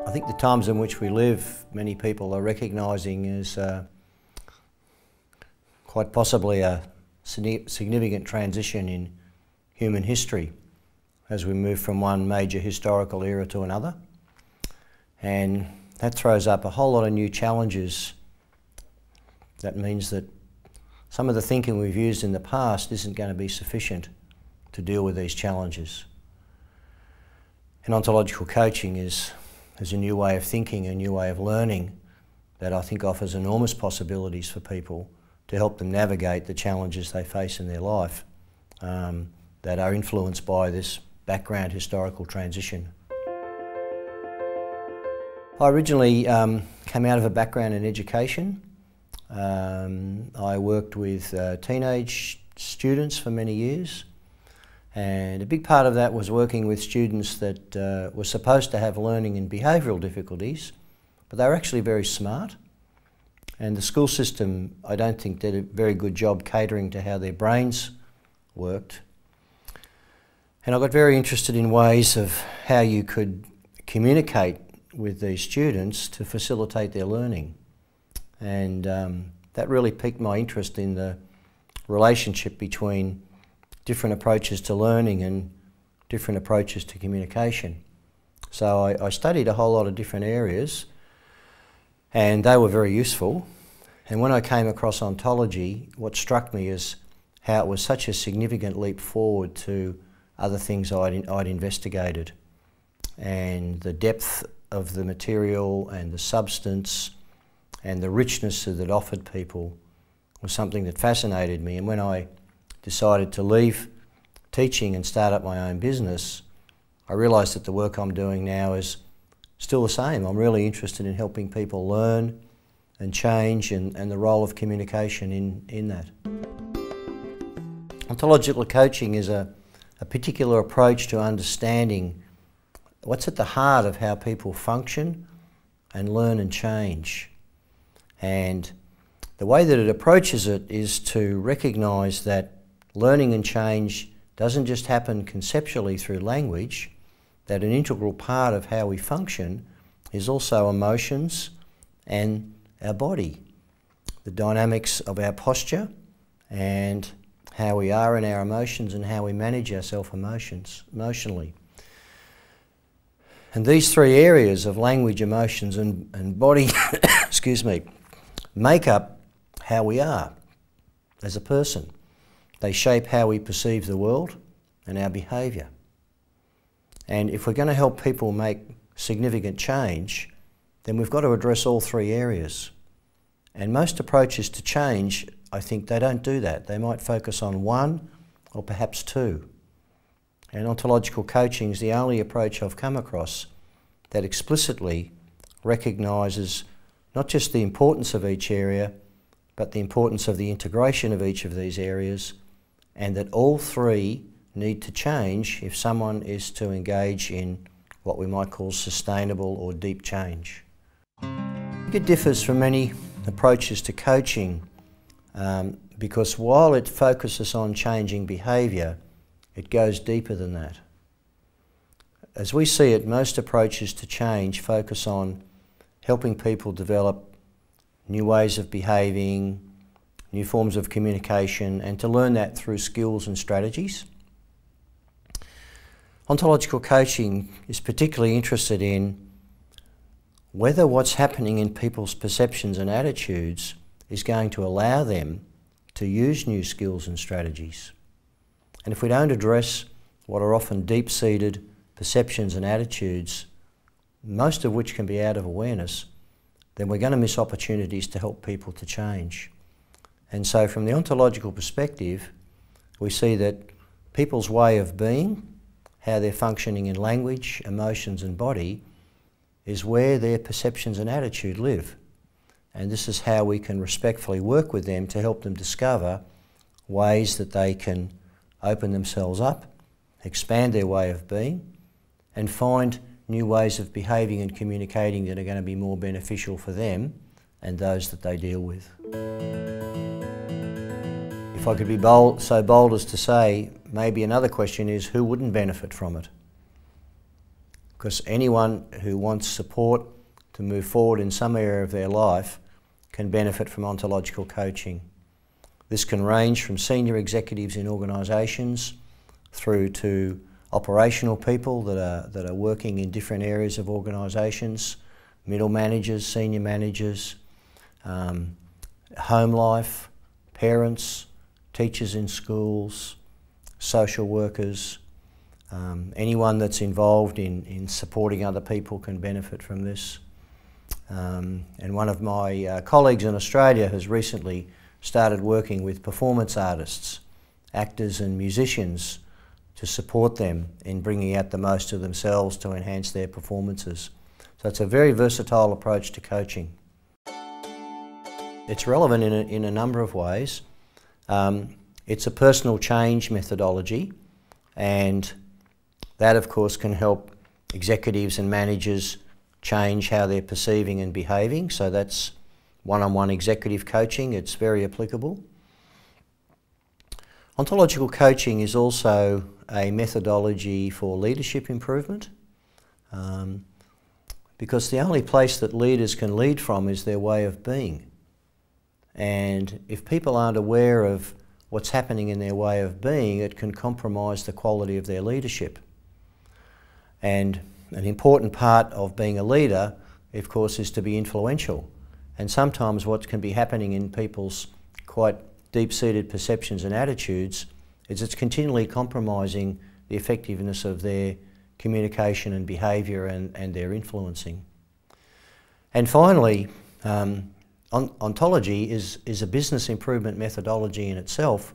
I think the times in which we live, many people are recognising as quite possibly a significant transition in human history as we move from one major historical era to another. And that throws up a whole lot of new challenges. That means that some of the thinking we've used in the past isn't going to be sufficient to deal with these challenges. And ontological coaching is a new way of thinking, a new way of learning that I think offers enormous possibilities for people to help them navigate the challenges they face in their life that are influenced by this background historical transition. I originally came out of a background in education. I worked with teenage students for many years, and a big part of that was working with students that were supposed to have learning and behavioural difficulties, but they were actually very smart. And the school system, I don't think, did a very good job catering to how their brains worked. And I got very interested in ways of how you could communicate with these students to facilitate their learning. And that really piqued my interest in the relationship between different approaches to learning and different approaches to communication. So I studied a whole lot of different areas, and they were very useful. And when I came across ontology, what struck me is how it was such a significant leap forward to other things I'd investigated. And the depth of the material and the substance and the richness that it offered people was something that fascinated me. And when I decided to leave teaching and start up my own business, I realised that the work I'm doing now is still the same. I'm really interested in helping people learn and change, and the role of communication in that. Ontological coaching is a particular approach to understanding what's at the heart of how people function and learn and change. And the way that it approaches it is to recognise that learning and change doesn't just happen conceptually through language, that an integral part of how we function is also emotions and our body, the dynamics of our posture and how we are in our emotions and how we manage ourselves emotionally. And these three areas of language, emotions and body excuse me, make up how we are as a person. They shape how we perceive the world and our behaviour. And if we're going to help people make significant change, then we've got to address all three areas. And most approaches to change, I think they don't do that. They might focus on one or perhaps two. And ontological coaching is the only approach I've come across that explicitly recognises not just the importance of each area, but the importance of the integration of each of these areas, and that all three need to change if someone is to engage in what we might call sustainable or deep change. It differs from many approaches to coaching because while it focuses on changing behaviour, it goes deeper than that. As we see it, most approaches to change focus on helping people develop new ways of behaving, new forms of communication, and to learn that through skills and strategies. Ontological coaching is particularly interested in whether what's happening in people's perceptions and attitudes is going to allow them to use new skills and strategies. And if we don't address what are often deep-seated perceptions and attitudes, most of which can be out of awareness, then we're going to miss opportunities to help people to change. And so from the ontological perspective, we see that people's way of being, how they're functioning in language, emotions and body, is where their perceptions and attitude live. And this is how we can respectfully work with them to help them discover ways that they can open themselves up, expand their way of being, and find new ways of behaving and communicating that are going to be more beneficial for them and those that they deal with. If I could be so bold as to say, maybe another question is, who wouldn't benefit from it? because anyone who wants support to move forward in some area of their life can benefit from ontological coaching. This can range from senior executives in organisations through to operational people that are working in different areas of organisations, middle managers, senior managers, home life, parents, teachers in schools, social workers. Anyone that's involved in supporting other people can benefit from this. And one of my colleagues in Australia has recently started working with performance artists, actors and musicians to support them in bringing out the most of themselves to enhance their performances. So it's a very versatile approach to coaching. It's relevant in a number of ways. It's a personal change methodology, and that of course can help executives and managers change how they're perceiving and behaving. So that's one-on-one executive coaching. It's very applicable. Ontological coaching is also a methodology for leadership improvement, because the only place that leaders can lead from is their way of being. And if people aren't aware of what's happening in their way of being, it can compromise the quality of their leadership. And an important part of being a leader, of course, is to be influential. And sometimes what can be happening in people's quite deep-seated perceptions and attitudes is it's continually compromising the effectiveness of their communication and behaviour and their influencing. And finally, ontology is a business improvement methodology in itself,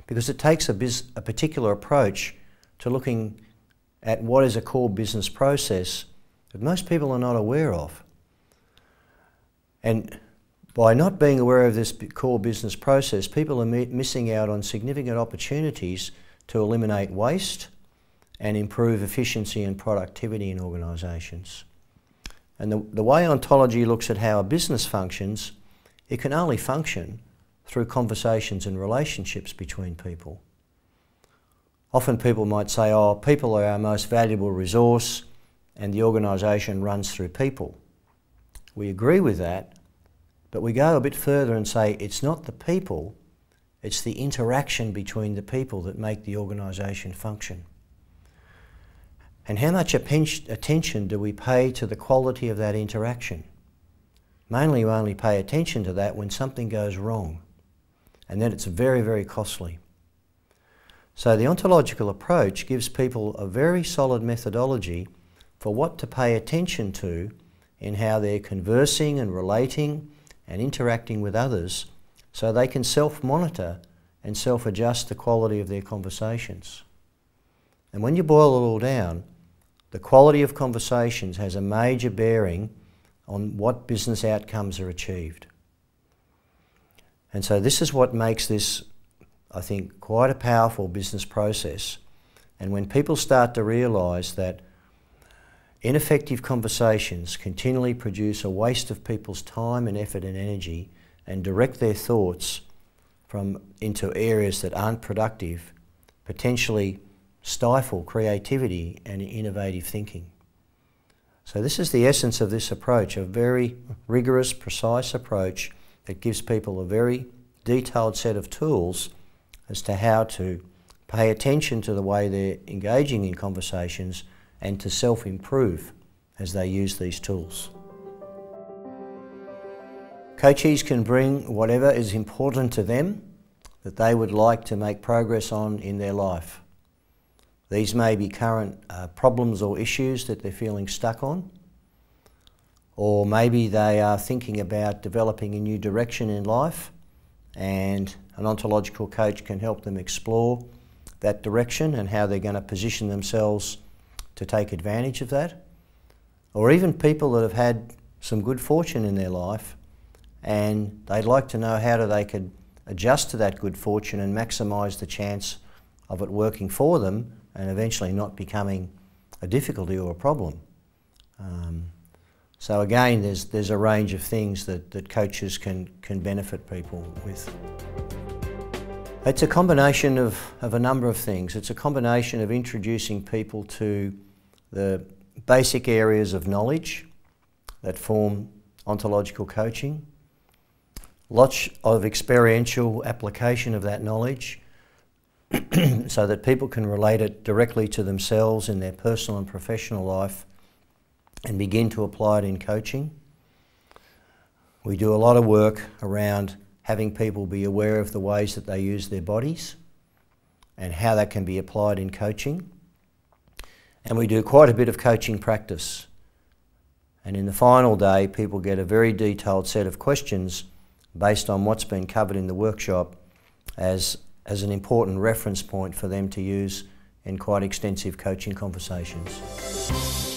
because it takes a particular approach to looking at what is a core business process that most people are not aware of. And by not being aware of this core business process, people are missing out on significant opportunities to eliminate waste and improve efficiency and productivity in organisations. And the way ontology looks at how a business functions, it can only function through conversations and relationships between people. Often people might say, oh, people are our most valuable resource and the organisation runs through people. We agree with that, but we go a bit further and say it's not the people, it's the interaction between the people that make the organisation function. And how much attention do we pay to the quality of that interaction? Mainly we only pay attention to that when something goes wrong, and then it's very, very costly. So the ontological approach gives people a very solid methodology for what to pay attention to in how they're conversing and relating and interacting with others, so they can self-monitor and self-adjust the quality of their conversations. And when you boil it all down, the quality of conversations has a major bearing on what business outcomes are achieved. And so this is what makes this, I think, quite a powerful business process. And when people start to realise that ineffective conversations continually produce a waste of people's time and effort and energy and direct their thoughts into areas that aren't productive, potentially stifle creativity and innovative thinking. So this is the essence of this approach, a very rigorous, precise approach that gives people a very detailed set of tools as to how to pay attention to the way they're engaging in conversations and to self-improve as they use these tools. Coachees can bring whatever is important to them that they would like to make progress on in their life. These may be current problems or issues that they're feeling stuck on, or maybe they are thinking about developing a new direction in life, and an ontological coach can help them explore that direction and how they're going to position themselves to take advantage of that. Or even people that have had some good fortune in their life and they'd like to know how they could adjust to that good fortune and maximise the chance of it working for them and eventually not becoming a difficulty or a problem. So again, there's a range of things that coaches can benefit people with. It's a combination of a number of things. It's a combination of introducing people to the basic areas of knowledge that form ontological coaching, lots of experiential application of that knowledge so that people can relate it directly to themselves in their personal and professional life and begin to apply it in coaching. We do a lot of work around having people be aware of the ways that they use their bodies and how that can be applied in coaching. And we do quite a bit of coaching practice. And in the final day, people get a very detailed set of questions based on what's been covered in the workshop as an important reference point for them to use in quite extensive coaching conversations.